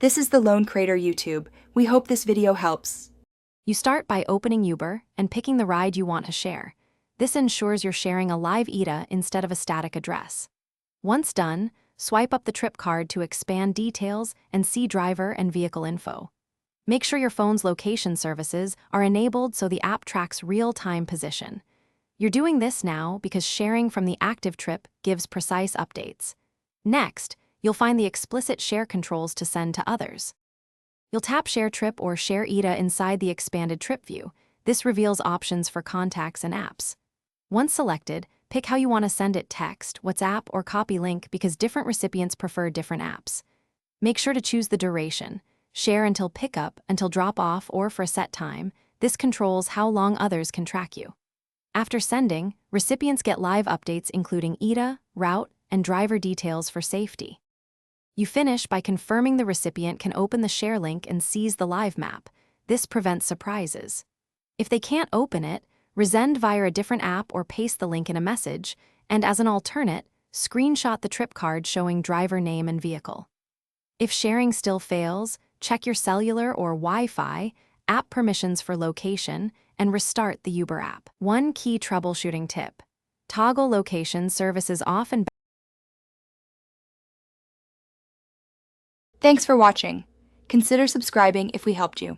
This is the Lone Crater YouTube. We hope this video helps. You start by opening Uber and picking the ride you want to share. This ensures you're sharing a live ETA instead of a static address. Once done, swipe up the trip card to expand details and see driver and vehicle info. Make sure your phone's location services are enabled so the app tracks real-time position. You're doing this now because sharing from the active trip gives precise updates. Next, you'll find the explicit share controls to send to others. You'll tap Share Trip or Share ETA inside the expanded trip view. This reveals options for contacts and apps. Once selected, pick how you want to send it: text, WhatsApp, or copy link because different recipients prefer different apps. Make sure to choose the duration. Share until pickup, until drop-off, or for a set time. This controls how long others can track you. After sending, recipients get live updates including ETA, route, and driver details for safety. You finish by confirming the recipient can open the share link and seize the live map. This prevents surprises. If they can't open it, resend via a different app or paste the link in a message, and as an alternate, screenshot the trip card showing driver name and vehicle. If sharing still fails, check your cellular or Wi-Fi, app permissions for location, and restart the Uber app. One key troubleshooting tip: toggle location services off and back. Thanks for watching. Consider subscribing if we helped you.